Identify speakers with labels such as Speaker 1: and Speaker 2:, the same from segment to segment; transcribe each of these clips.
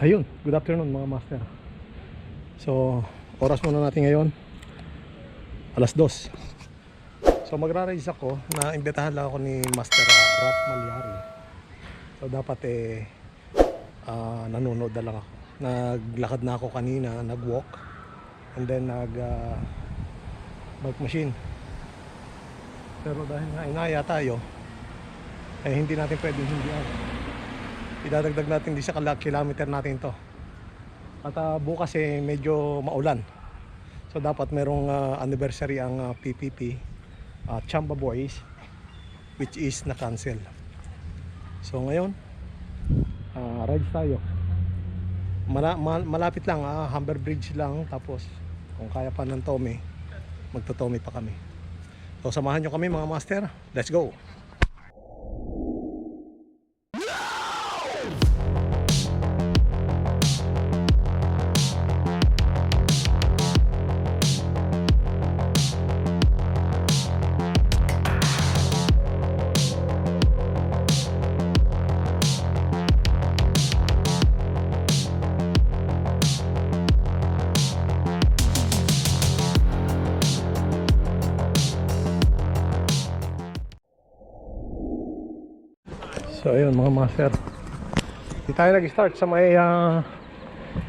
Speaker 1: Ayun, good afternoon mga master. So, oras muna natin ngayon 2:00. So magra-race ako, na-imbitahan lang ako ni Master Rap Malyari. So dapat nanonood na lang ako. Naglakad na ako kanina, nag-walk, and then bike machine. Pero dahil nga inaya tayo, hindi natin pwedeng hindi idadagdag natin di sa kilometer natin to. At bukas medyo maulan. So dapat merong anniversary ang PPP Chamba Boys, which is na-cancel. So ngayon rides tayo. Malapit lang, Humber Bridge lang. Tapos kung kaya pa ng Tommy, magto-Tommy pa kami. So samahan nyo kami mga master. Let's go! So ayun mga master, di tayo nag-start sa may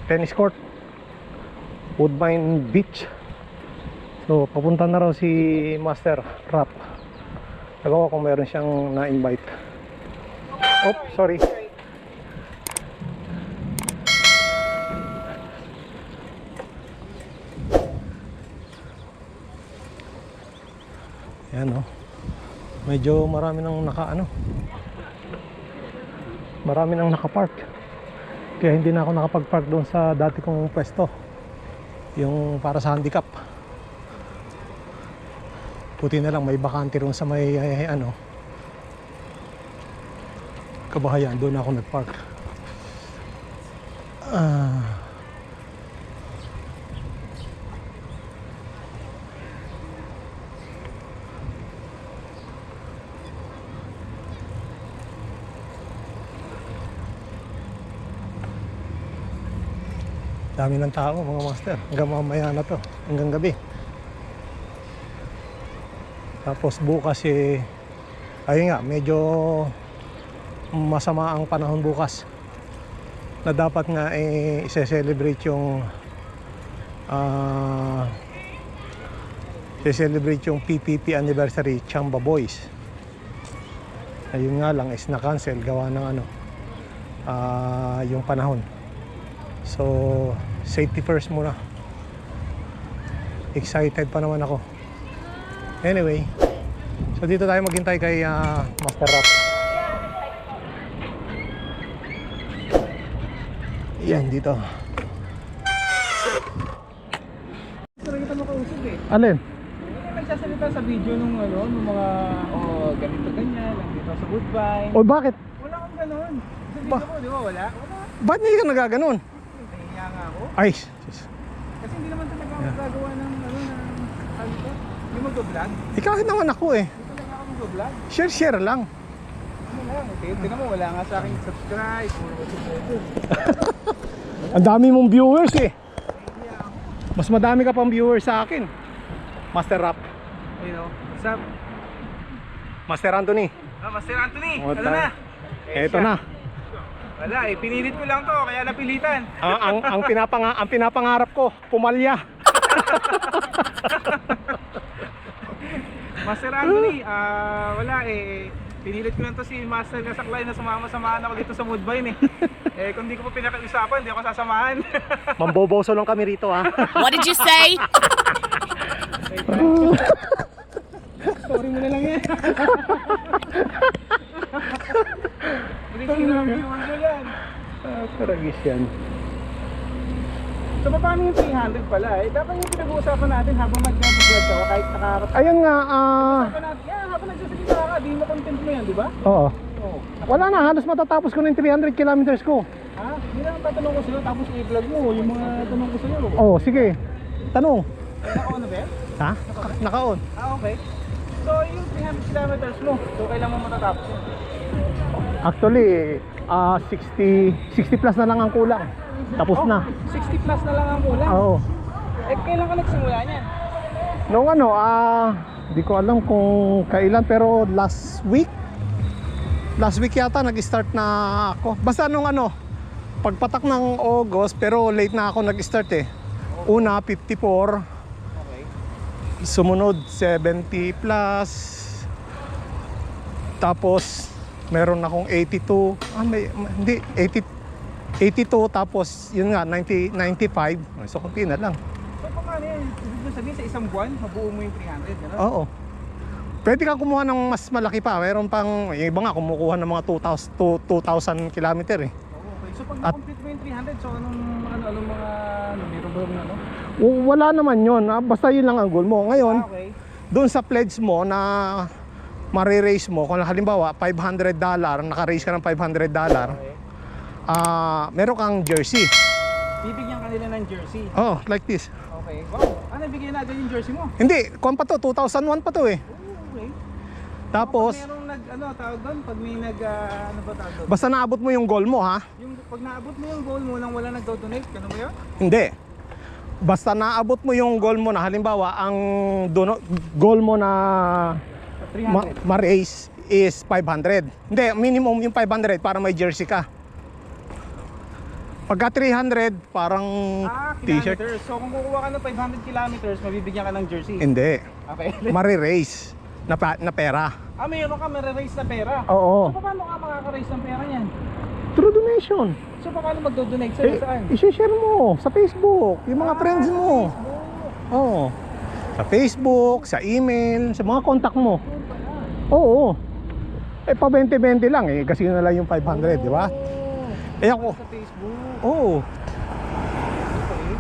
Speaker 1: tennis court, Woodbine Beach. So papunta na raw si Master Rap. Nagawa kung meron siyang na-invite. Oh, sorry. Yan o, medyo marami nang marami nang nakapark, kaya hindi na ako nakapag-park doon sa dati kong pwesto, yung para sa handicap. Puti na lang may bakante ron sa may Kabahayan, doon ako nag-park. Dami ng tao mga master, hanggang mamaya na to, hanggang gabi. Tapos bukas ayun nga, medyo masama ang panahon bukas, na dapat nga i-celebrate yung PPP anniversary Chamba Boys. Ayun nga lang is na-cancel gawa ng yung panahon. So safety first muna. Excited pa naman ako. Anyway, so dito tayo maghintay kay Master Rap. Yan dito.
Speaker 2: Talaga kita makausap
Speaker 1: Alin?
Speaker 2: Nagsasalita sa video nung mga ganito ganyan, nandito sa Woodbine.
Speaker 1: O bakit?
Speaker 2: Wala kang ganun. Sa video ko, di ba wala?
Speaker 1: Ba't hindi ka nagaganon?
Speaker 2: Nahiya nga ako.
Speaker 1: Ay,
Speaker 2: Kasi hindi naman talaga ako gagawa ng hindi mag-vlog.
Speaker 1: kahit naman ako
Speaker 2: Hindi talaga ako mag-vlog.
Speaker 1: share lang.
Speaker 2: Ano lang, okay. Tingnan mo, wala nga sa akin subscribe.
Speaker 1: Ang dami mong viewers
Speaker 2: Nahiya ako.
Speaker 1: Mas madami ka pang viewers sa akin. Master Rap.
Speaker 2: What's up?
Speaker 1: Master Anthony.
Speaker 2: Master Anthony,
Speaker 1: O,
Speaker 2: ano na?
Speaker 1: Eto na.
Speaker 2: Wala pinilit ko lang to, kaya napilitan.
Speaker 1: ang pinapangarap ko, pumalya.
Speaker 2: Master Anthony, wala pinilit ko lang to si Master Kasaklay na sumama-samahan ako dito sa Woodbine kung di ko pa pinakiusapan, di ako sasamahan.
Speaker 1: Mamboboso lang kami rito ha.
Speaker 3: What did you say?
Speaker 2: Story mo na lang yan. Hindi lang viewers ko yan.
Speaker 1: Karagis yan.
Speaker 2: So paano yung 300 pala dapat yung pinag-uusapan natin habang mag-vlog ako kahit nakaharap.
Speaker 1: Ayun nga,
Speaker 2: Usapan natin, habang nagsasalita ka, di mo content mo yan, di ba?
Speaker 1: oo.
Speaker 2: Oo.
Speaker 1: Wala na, halos matatapos ko na yung 300 kilometers ko.
Speaker 2: Hindi lang tatanong ko sa'yo, tapos i-vlog mo yung mga tanong ko sa'yo.
Speaker 1: Oo, sige. Tanong.
Speaker 2: Naka-on na ba yan?
Speaker 1: Ha? Naka-on.
Speaker 2: Okay. So yung 300 kilometers mo, so kailan mo matatapos yun?
Speaker 1: Actually, 60 plus na lang ang kulang. tapos na.
Speaker 2: 60 plus na lang ang kulang.
Speaker 1: Oo.
Speaker 2: Eh, kailan ka nagsimula niyan?
Speaker 1: Nung ano, di ko alam kung kailan, pero last week yata nag-start na ako. Basta nung ano, pagpatak ng August, pero late na ako nag-start eh. Una 54,
Speaker 2: Okay.
Speaker 1: sumunod 70 plus, tapos meron akong 82, hindi, 82, tapos yun nga, 95, so kunti na lang.
Speaker 2: So, paano yan? Ibig sabihin sa isang buwan, mabuo mo yung 300, gano'n?
Speaker 1: Oo. Pwede kang kumuha ng mas malaki pa. Meron pang, yung iba nga kumukuha ng mga 2,000 kilometer eh.
Speaker 2: Okay. So, pag
Speaker 1: At-
Speaker 2: na-complete mo yung 300, so anong mga, meron ba yung ano?
Speaker 1: Wala naman yun. Basta yun lang ang goal mo. Ngayon,
Speaker 2: Okay.
Speaker 1: doon sa pledge mo na marirase mo, kung halimbawa $500, naka-raise ka ng $500,
Speaker 2: Okay.
Speaker 1: meron kang jersey.
Speaker 2: Bibigyan ka nila ng jersey.
Speaker 1: Oh, like this.
Speaker 2: Okay. Wow. Ano, bigyan na agad yung jersey mo?
Speaker 1: Hindi, kung pa to, 2001 pa to eh.
Speaker 2: Okay.
Speaker 1: Tapos,
Speaker 2: Pag merong tawag doon, pag may ano ba tawag doon?
Speaker 1: basta naabot mo yung goal mo ha.
Speaker 2: Yung, pag naabot mo yung goal mo nang wala nagdo-donate, gano'n ba yun?
Speaker 1: Hindi. Basta naabot mo yung goal mo na, halimbawa, ang goal mo na
Speaker 2: 300.
Speaker 1: ma-raise is 500. Hindi, minimum yung 500 para may jersey ka. Pagka 300, parang t-shirt.
Speaker 2: Kilometers. So kung kukuha ka ng 500 kilometers, mabibigyan ka ng jersey.
Speaker 1: Hindi.
Speaker 2: Okay.
Speaker 1: Mari-raise na pera.
Speaker 2: Mayroon ka may-raise na pera.
Speaker 1: Oo.
Speaker 2: So paano ka makaka-raise ng pera niyan?
Speaker 1: Through donation.
Speaker 2: So paano magdo-donate sa'yo saan?
Speaker 1: I-share mo sa Facebook, yung mga friends mo.
Speaker 2: Facebook.
Speaker 1: Oo. Sa Facebook, sa email, sa mga contact mo.
Speaker 2: Doon pala.
Speaker 1: Oo. Eh, pa 20-20 lang eh, kasi yun na lang yung 500, di ba?
Speaker 2: Oh.
Speaker 1: Eh ako,
Speaker 2: Sa Facebook.
Speaker 1: oo.
Speaker 2: Okay.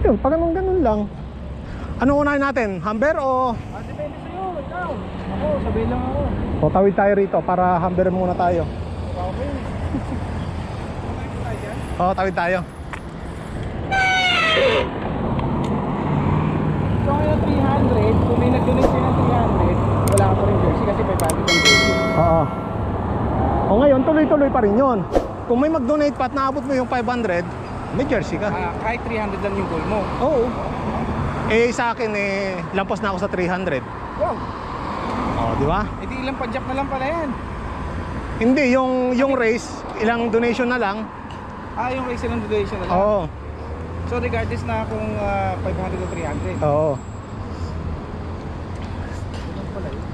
Speaker 1: Yun, pag ganun lang. Ano unahin natin? Humber o...
Speaker 2: Depende sa'yo. Ikaw. Ako, sabihin lang ako.
Speaker 1: O tawid tayo rito para humber muna tayo.
Speaker 2: Okay. Okay po tayo dyan?
Speaker 1: O, tawid tayo.
Speaker 2: So ngayon 300, kung may nag-donate sa'yo ng 300, wala ka pa rin jersey kasi 500 ang jersey.
Speaker 1: Oo. O ngayon, tuloy-tuloy pa rin yun. Kung may mag-donate pa at naabot mo yung 500, may jersey ka.
Speaker 2: Kahit 300 lang yung goal mo.
Speaker 1: Oo. Eh, sa akin eh, lampas na ako sa 300.
Speaker 2: Wow!
Speaker 1: O, di ba?
Speaker 2: E di ilang padyak na lang pala yan.
Speaker 1: Hindi, yung race, ilang donation na lang.
Speaker 2: Yung race ng donation na lang.
Speaker 1: Oo.
Speaker 2: So regardless na kung 500 o 300.
Speaker 1: Oo.
Speaker 2: Ganun pala yun.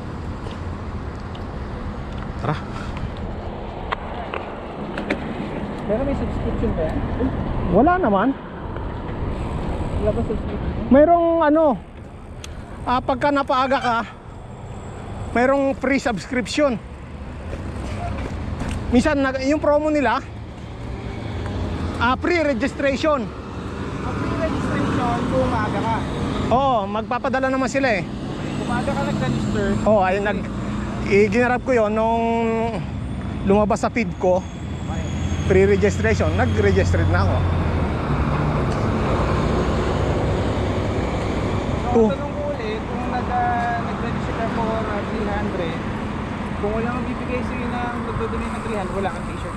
Speaker 1: Tara.
Speaker 2: Pero may subscription ba yan?
Speaker 1: Wala naman.
Speaker 2: Wala ba subscription?
Speaker 1: Mayroong ano, pagka napaaga ka, mayroong free subscription. Minsan, yung promo nila, free registration.
Speaker 2: Free registration kung umaga ka.
Speaker 1: Oo, magpapadala naman sila eh.
Speaker 2: Kung umaga ka nag-register.
Speaker 1: Oo, ay ginarap ko yon nung lumabas sa feed ko, free registration, nag-registered na ako.
Speaker 2: So tanong ko ulit, kung nag-register ka for 300, kung wala kang bibigay sa'yo ng magdodonate ng 300, wala kang t-shirt.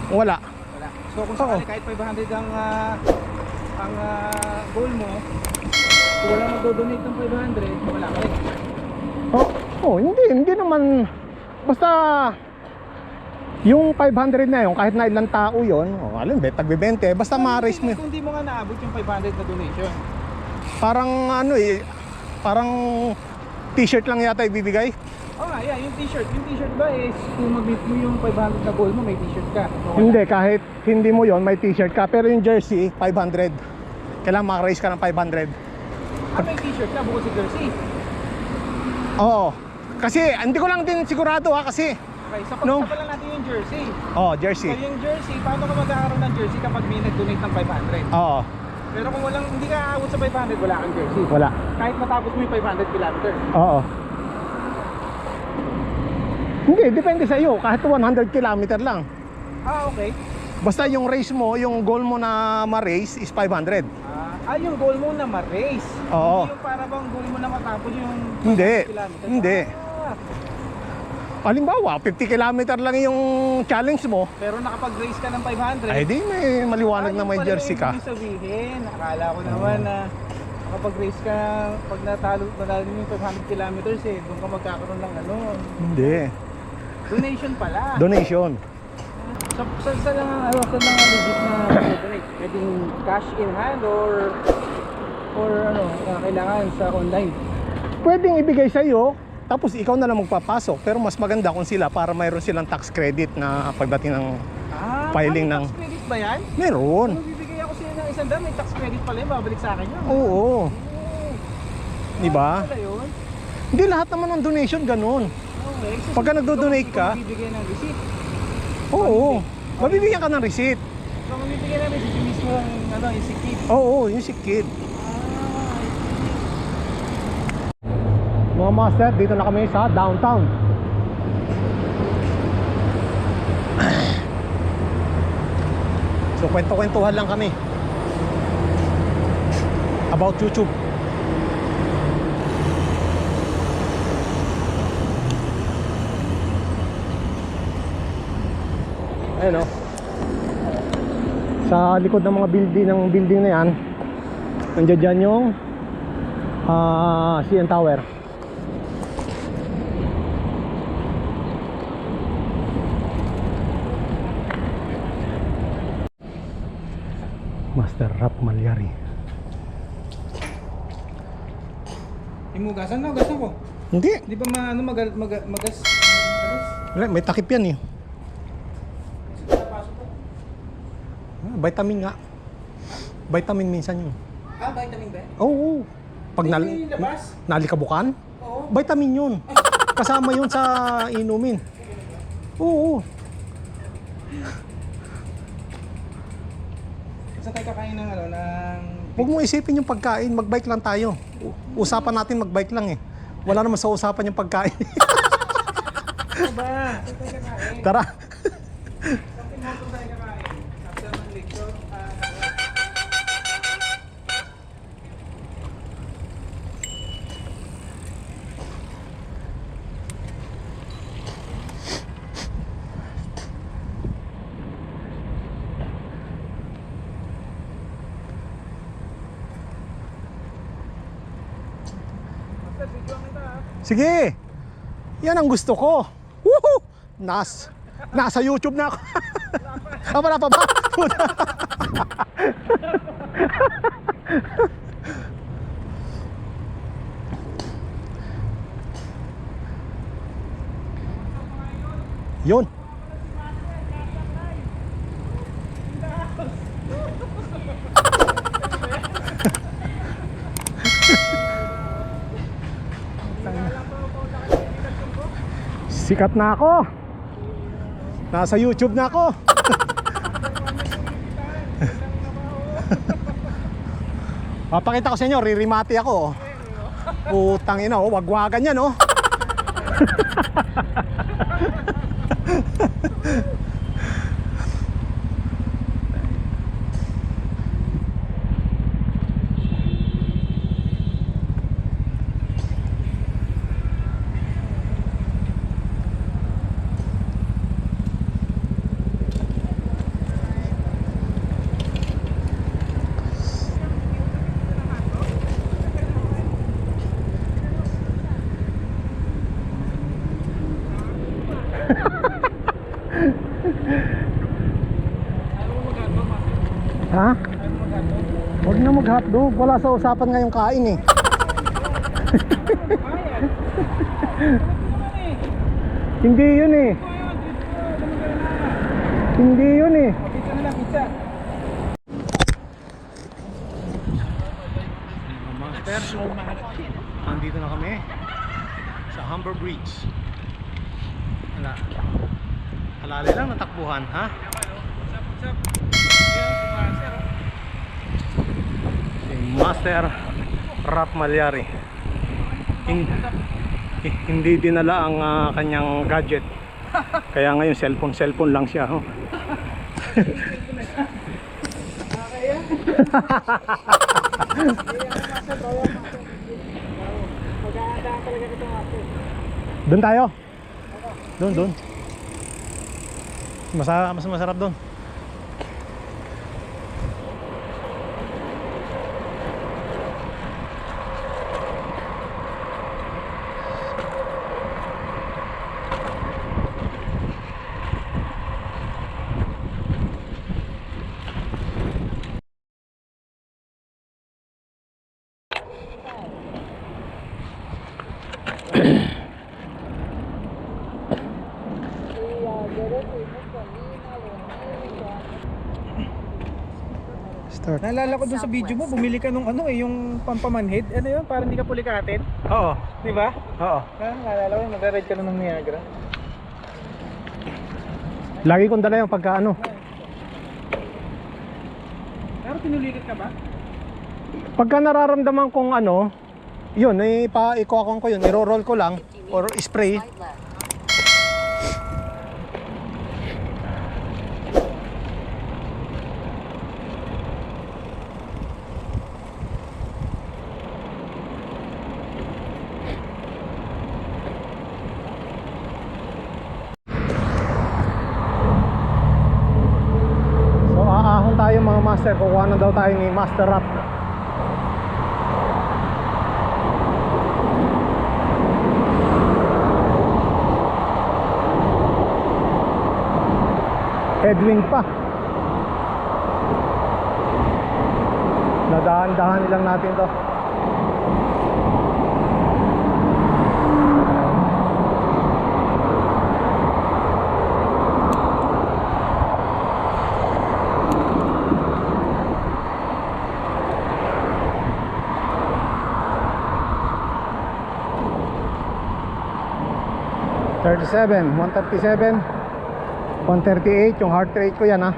Speaker 1: Wala.
Speaker 2: Wala. So kung sakali kahit 500 ang goal mo, kung wala magdodonate ng 500, wala ka rin.
Speaker 1: Hindi naman, basta yung 500 na yun, kahit na ilang tao yun, alam, tagbe-20, basta ma-raise mo.
Speaker 2: Kung di mo nga naabot yung 500 na donation.
Speaker 1: Parang ano eh, parang t-shirt lang yata ibibigay.
Speaker 2: Nga, yeah, yung t-shirt. Yung t-shirt ba is kung mag-meet mo yung 500 na goal mo, may t-shirt ka. So, wala.
Speaker 1: Hindi, kahit hindi mo yon may t-shirt ka, pero yung jersey, 500. Kailangan maka-raise ka ng 500.
Speaker 2: May t-shirt ka bukod sa jersey.
Speaker 1: Oo. Kasi, hindi ko lang din sigurado kasi,
Speaker 2: Okay, so
Speaker 1: No.
Speaker 2: pag-usapan lang natin yung jersey.
Speaker 1: jersey.
Speaker 2: So yung jersey, paano ka magkakaroon ng jersey kapag may nag-donate ng 500?
Speaker 1: Oo,
Speaker 2: Pero kung hindi ka aabot sa 500, wala kang jersey.
Speaker 1: wala.
Speaker 2: Kahit matapos mo yung 500 kilometer.
Speaker 1: Oo. Hindi, depende sa iyo. Kahit 100 kilometer lang.
Speaker 2: Okay.
Speaker 1: Basta yung race mo, yung goal mo na ma-race is 500.
Speaker 2: Yung goal mo na ma-race.
Speaker 1: Oo.
Speaker 2: Hindi yung para bang goal mo na matapos yung
Speaker 1: Hindi.
Speaker 2: 500 kilometers.
Speaker 1: Hindi. Halimbawa, 50 kilometer lang yung challenge mo.
Speaker 2: Pero nakapag-race ka ng 500.
Speaker 1: Ay di, may maliwanag na may
Speaker 2: Yun pala
Speaker 1: jersey
Speaker 2: yung
Speaker 1: ka.
Speaker 2: ibig sabihin. Akala ko naman na nakapag-race ka, pag natalo mo yung 500 kilometers eh, doon ka magkakaroon ng ano.
Speaker 1: Hindi.
Speaker 2: Donation pala.
Speaker 1: Donation.
Speaker 2: Sa lang ang ano, sa lang ang legit na donate. Pwedeng cash in hand or ano, kailangan sa online.
Speaker 1: Pwedeng ibigay sa iyo, tapos ikaw na lang magpapasok. Pero mas maganda kung sila para mayroon silang tax credit na pagdating ng filing ng...
Speaker 2: Tax credit ba yan?
Speaker 1: Meron.
Speaker 2: Kung bibigay ako sa'yo ng $100, may tax credit pala yun, babalik sa akin yun.
Speaker 1: Oo. Di ba?
Speaker 2: Pala yun?
Speaker 1: Hindi lahat naman ng donation ganun.
Speaker 2: Okay. So,
Speaker 1: Pagka nagdo-donate ka,
Speaker 2: bibigay ng receipt.
Speaker 1: oo. Mabibigyan ka ng receipt.
Speaker 2: So, kung bibigay ng receipt, yung mismo ang ano, yung sikit.
Speaker 1: Oo, yung si kid. Mga master, dito na kami sa downtown. So kwento-kwentuhan lang kami about YouTube. Ayun o. Sa likod ng mga building na yan, nandiyan dyan yung CN Tower. Master Rap Malyari.
Speaker 2: Imugasan na, ugasan ko.
Speaker 1: Hindi.
Speaker 2: Di ba magas?
Speaker 1: Wala, may takip yan eh. Vitamin nga. Vitamin minsan yun.
Speaker 2: Vitamin ba?
Speaker 1: Oo. Pag
Speaker 2: Hindi labas?
Speaker 1: nalikabukan,
Speaker 2: Oo.
Speaker 1: vitamin yun. Kasama yun sa inumin. Oo.
Speaker 2: Saan tayo kakain ng ano, ng...
Speaker 1: Huwag mo isipin yung pagkain, magbike lang tayo. Usapan natin magbike lang eh. Wala naman sa usapan yung pagkain.
Speaker 2: Ano ba? Saan tayo kakain?
Speaker 1: Tara.
Speaker 2: Something more tayo kakain. After ng lecture.
Speaker 1: Sige. Yan ang gusto ko. Woohoo! Nasa YouTube na ako. Wala pa ba? Yun. Sikat na ako. Nasa YouTube na ako. Papakita ko sa inyo, ririmati ako. Putang ina, oh, wagwagan yan, oh. Ha? Huwag na mag-hotdog. Wala sa usapan ngayong kain eh. Hindi yun eh. Hindi yun eh.
Speaker 2: Pizza na lang, pizza.
Speaker 1: Nandito na kami sa Humber Bridge. Halali lang natakbuhan, ha? Si Master Rap Malyari. Hindi dinala ang kanyang gadget. Kaya ngayon cellphone lang siya, oh. Doon tayo. Doon. Mas masarap doon. Start.
Speaker 2: Naalala ko dun sa video mo, bumili ka nung ano eh, yung pampamanhid. Ano yun? Para hindi ka pulikatin.
Speaker 1: Oo.
Speaker 2: Di ba?
Speaker 1: Oo.
Speaker 2: Naalala ko, nag-ride ka na ng Niagara.
Speaker 1: Lagi kong dala yung pagka ano.
Speaker 2: Pero pinulikat ka ba?
Speaker 1: Pagka nararamdaman kong ano, yun, ikuha ko yun, iro-roll ko lang or spray. So aahon tayo mga master, kukuha na daw tayo ni Master Rap. Headwind pa. Nadahan-dahan lang natin to. $37, $137, $138 yung heart rate ko yan ha.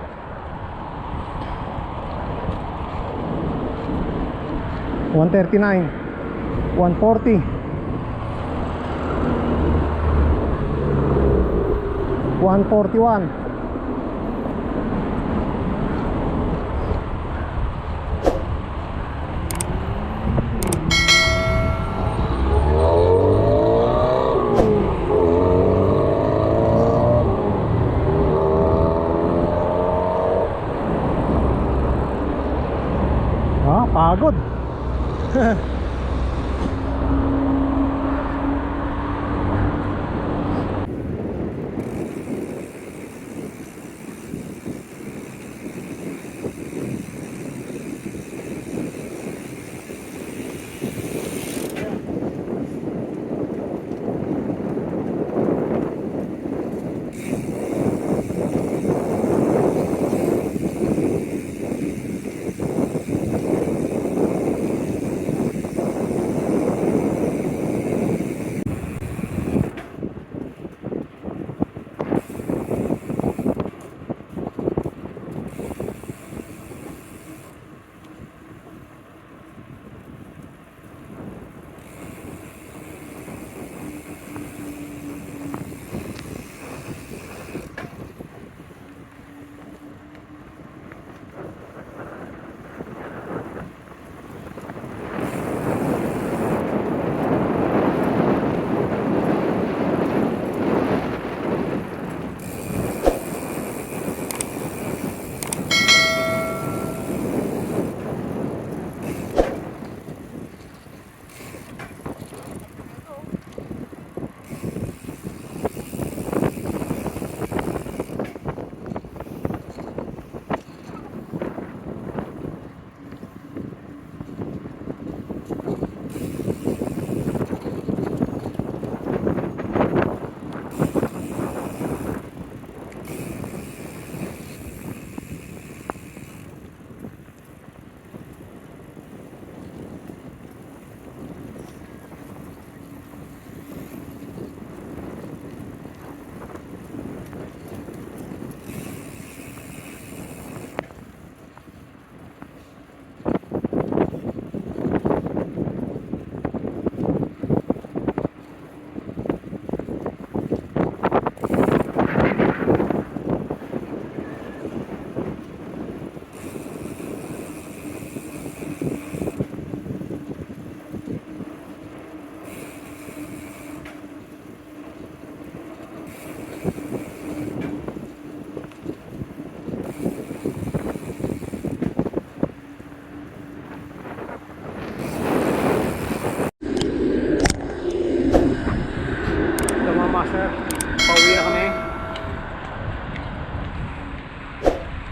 Speaker 1: $139, $140, $141. Pagod.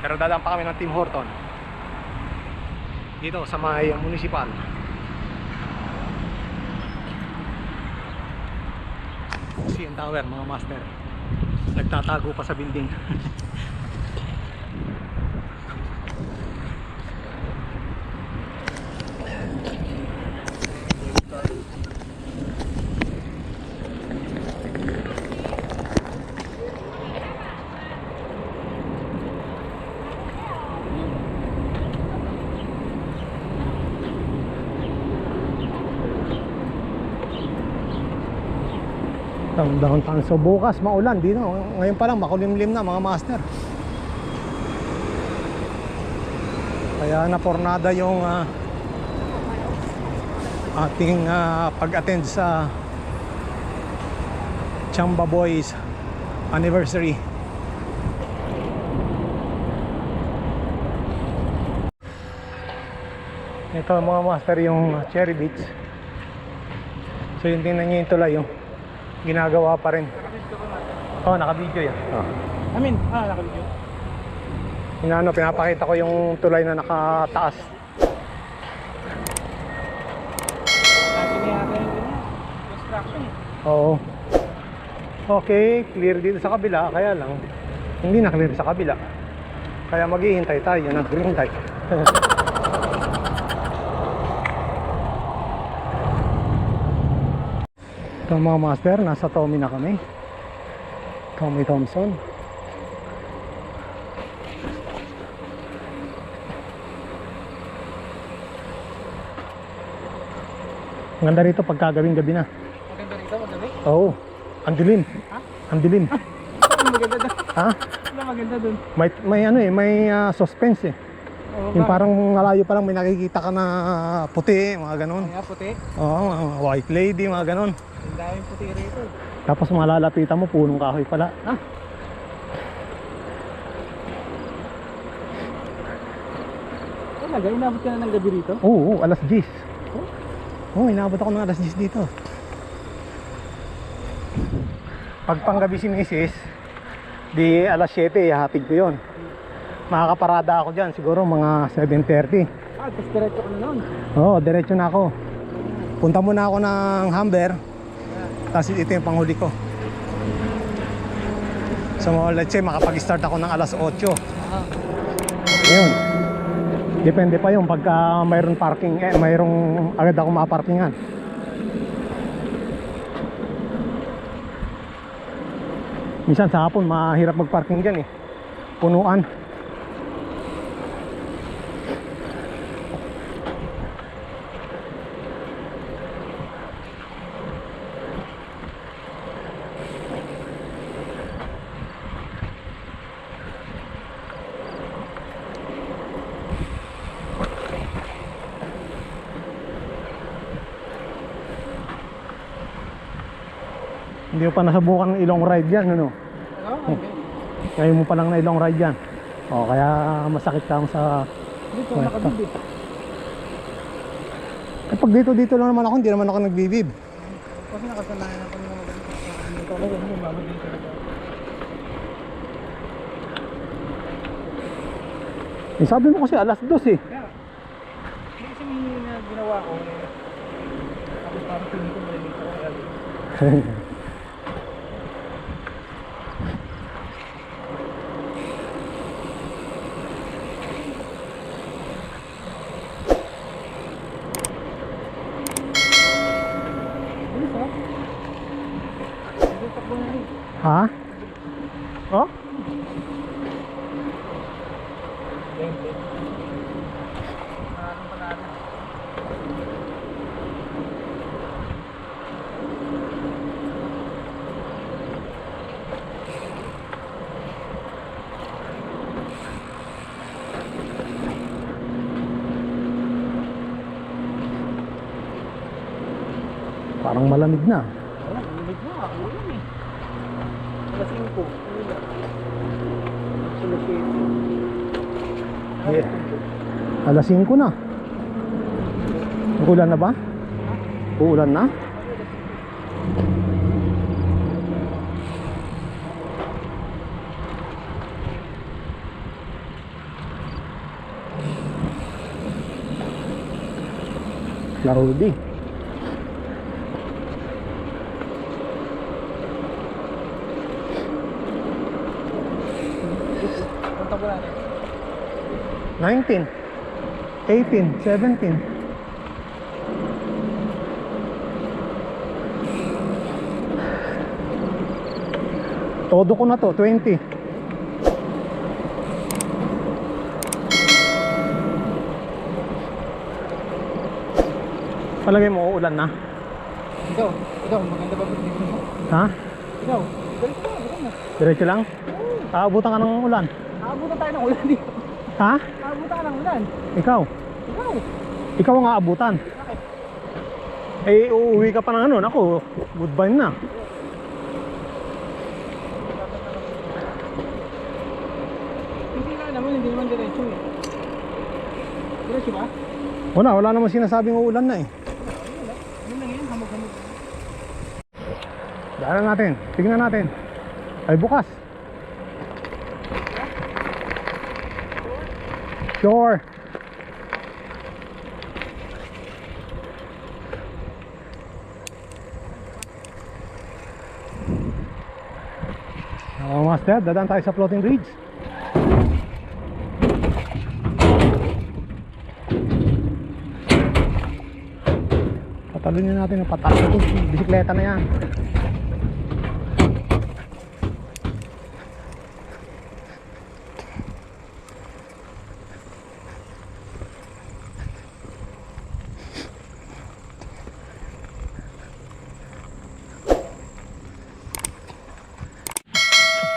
Speaker 1: Pero dadaan pa kami ng Tim Horton dito sa may municipal. CN Tower mga master, nagtatago pa sa building. Downtown. So bukas maulan dito. Ngayon pa lang makulimlim na mga master. Kaya napornada yung ating pag-attend sa Chamba Boys anniversary. Ito mga master yung Cherry Beach. So yung tingnan nyo yung tulay yung ginagawa pa rin. Oo, naka-video yan.
Speaker 2: Naka-video.
Speaker 1: Pinapakita ko yung tulay na nakataas.
Speaker 2: Construction eh.
Speaker 1: Oo. Okay, clear dito sa kabila. Kaya lang, hindi na clear sa kabila. Kaya maghihintay tayo ng green light. Ito mga master, nasa Tommy na kami. Tommy Thompson. Ang ganda rito pagkagawing gabi na.
Speaker 2: Maganda rito, madami.
Speaker 1: Oo, ang dilim.
Speaker 2: Ha?
Speaker 1: Ang dilim.
Speaker 2: Maganda doon.
Speaker 1: Ha?
Speaker 2: Ano maganda doon?
Speaker 1: May ano eh, may suspense eh.
Speaker 2: Oo,
Speaker 1: Yung parang malayo pa lang may nakikita ka na puti, mga ganon.
Speaker 2: Kaya puti.
Speaker 1: Oo, white lady, mga ganon.
Speaker 2: Ang daming puti rito.
Speaker 1: Tapos malalapitan mo, punong kahoy pala.
Speaker 2: Talaga, inabot ka na ng gabi rito?
Speaker 1: Oo, alas 10. Oo, inabot ako ng alas 10 dito. Pag panggabi si Mrs., di alas 7, ihatid ko yun. Makakaparada ako dyan, siguro mga 7:30.
Speaker 2: Tapos diretso ka na noon.
Speaker 1: Oo, diretso na ako. Punta muna ako ng Humber. Tapos ito yung panghuli ko. So let's say makapag-start ako ng alas 8. Ayun. Depende pa yung pagka mayroon parking, mayroong agad ako maparkingan. Minsan sa hapon mahirap magparking dyan eh. Punuan. Hindi ko pa nasubukan ng ilong ride yan, ano?
Speaker 2: Ano?
Speaker 1: Ngayon mo pa lang na ilong ride yan. O, kaya masakit ka sa...
Speaker 2: Dito, nakabibig.
Speaker 1: Kapag dito lang naman ako, hindi naman ako nagbibib.
Speaker 2: Kasi nakasanayan ako ng mga ganito. Talaga, hindi mababig talaga.
Speaker 1: Sabi mo kasi alas 2 eh.
Speaker 2: Kaya, hindi kasi may ginawa ko. Tapos parang pinig ko nalilig ako kaya.
Speaker 1: Ha? Oh? Parang malamig na.
Speaker 2: Wala, malamig na. Ulan eh. Alas 5. Ulan. Alas 7.
Speaker 1: Yeah. Alas 5 na. Uulan na ba? Uulan na? Cloudy.
Speaker 2: Punta ko natin.
Speaker 1: 19, 18, 17. Todo ko na to, 20. Palagay mo uulan na?
Speaker 2: Ikaw, maganda ba dito mo?
Speaker 1: Ha?
Speaker 2: Ikaw, ganito ba? Maganda.
Speaker 1: Diretso lang? Aabutan ka ng ulan.
Speaker 2: Aabutan tayo ng ulan dito.
Speaker 1: Ha?
Speaker 2: Aabutan ka ng ulan.
Speaker 1: Ikaw?
Speaker 2: Ikaw.
Speaker 1: Ikaw ang aabutan.
Speaker 2: Bakit?
Speaker 1: Eh, uuwi ka pa ng ano. Ako, goodbye na.
Speaker 2: Hindi naman diretso eh. Diretso ba?
Speaker 1: Wala naman sinasabing uulan na eh.
Speaker 2: Ano lang yan? Hamog-hamog.
Speaker 1: Daanan natin, tignan natin. Ay bukas. Sure. Master, dadaan tayo sa floating bridge. Patalunin natin ang patas ito. Bisikleta na yan.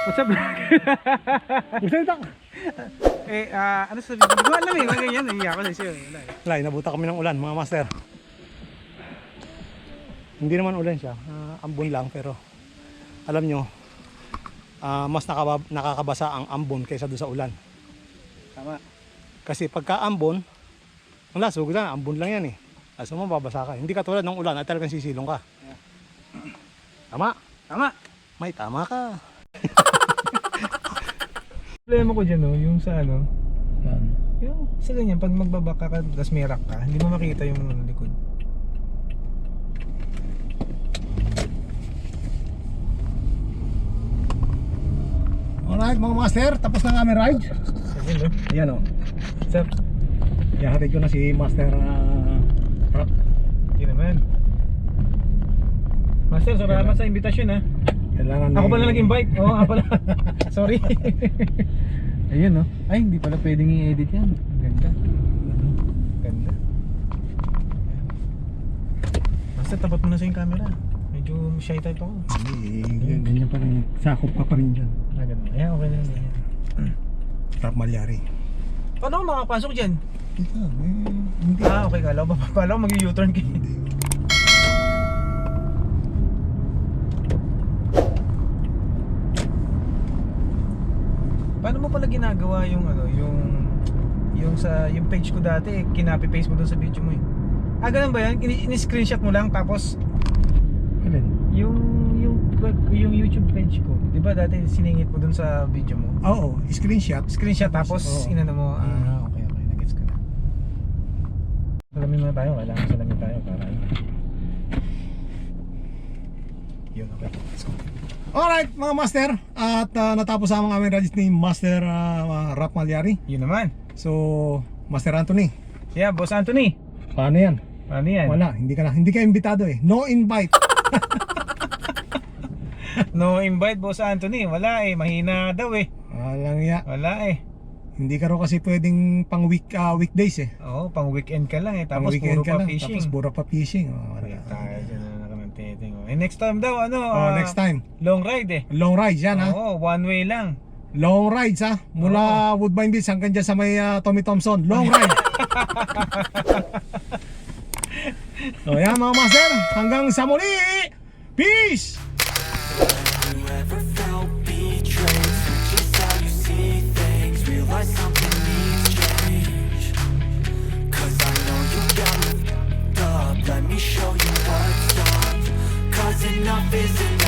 Speaker 2: What's up?
Speaker 1: Magsalita ka.
Speaker 2: Ano sabi? Hindi ko alam eh. Ganyan, naiiyak ko na siya.
Speaker 1: Wala, inabuta kami ng ulan mga master. Hindi naman ulan siya, ambon lang, pero alam nyo, mas nakakabasa ang ambon kaysa doon sa ulan.
Speaker 2: Tama.
Speaker 1: Kasi pagka ambon, wala, sugod na, ambon lang yan eh. So mababasa ka. Hindi katulad ng ulan at talagang sisilong ka.
Speaker 2: Yeah.
Speaker 1: Tama?
Speaker 2: Tama.
Speaker 1: May tama ka.
Speaker 2: Problema ko dyan no, yung sa ano,
Speaker 1: Yan.
Speaker 2: yung sa ganyan, pag magbabaka ka, tapos may rack ka, hindi mo makita yung likod.
Speaker 1: Alright mga master, tapos na nga aming ride.
Speaker 2: Sabi no?
Speaker 1: Ayan o.
Speaker 2: What's up?
Speaker 1: Ihahatid ko na si Master Rock.
Speaker 2: Hindi naman. Master, salamat sa imbitasyon ha.
Speaker 1: Kailangan
Speaker 2: Ako pala nag-invite. Oo, ako pala. Sorry.
Speaker 3: Ayun no? Ay, hindi pala pwedeng i-edit yan. Ang ganda.
Speaker 2: Ganda. Master, tapat mo na sa yung camera. Medyo shy type ako.
Speaker 1: Ganyan pa rin. Sakop ka pa rin dyan.
Speaker 2: Ah, ganda. Ayan, okay na yan.
Speaker 1: Rock Malyari.
Speaker 2: Paano ako makapasok dyan?
Speaker 1: Ito, hindi.
Speaker 2: Ah, okay. Kala ko mag-U-turn kayo. Paano mo pala ginagawa yung ano, yung page ko dati, kinapi-paste mo doon sa video mo eh. Ah, ganun ba yan? Ini-screenshot mo lang tapos
Speaker 1: Alin?
Speaker 2: yung YouTube page ko. 'Di ba dati siningit mo doon sa video mo?
Speaker 1: Oo, screenshot.
Speaker 2: Screenshot tapos
Speaker 1: Oo.
Speaker 2: inano mo. Ah, okay, nagets ko na. Salamin muna tayo, kailangan salamin tayo para yun, okay. Let's go.
Speaker 1: Alright mga master. At natapos ang aming ride ni Master Rock Malyari.
Speaker 2: Yun naman.
Speaker 1: So, Master Anthony,
Speaker 2: Yeah, Boss Anthony.
Speaker 1: paano yan?
Speaker 2: Ano yan?
Speaker 1: Wala, hindi ka imbitado eh. No invite.
Speaker 2: No invite, Boss Anthony. Wala eh, mahina daw eh.
Speaker 1: Walang ya.
Speaker 2: Wala eh.
Speaker 1: Hindi ka raw kasi pwedeng pang weekdays eh.
Speaker 2: Oo, pang weekend ka lang eh.
Speaker 1: Pang
Speaker 2: Tapos
Speaker 1: weekend
Speaker 2: puro
Speaker 1: ka
Speaker 2: pa
Speaker 1: lang,
Speaker 2: fishing.
Speaker 1: tapos puro pa fishing. Oh, wala.
Speaker 2: Tayo dyan na nakamenteting. Eh, next time daw, ano?
Speaker 1: Next time.
Speaker 2: Long ride eh.
Speaker 1: Long rides yan ha.
Speaker 2: Oo, one way lang.
Speaker 1: Long rides ha. Mula Woodbine Beach hanggang dyan sa may Tommy Thompson. Long ride. So yan mga master. Hanggang sa muli. Peace!
Speaker 4: You ever felt betrayed? Just how you see things. Realize something needs change. 'Cause I know you got me f***ed up. Let me show you what's up. 'Cause enough is enough.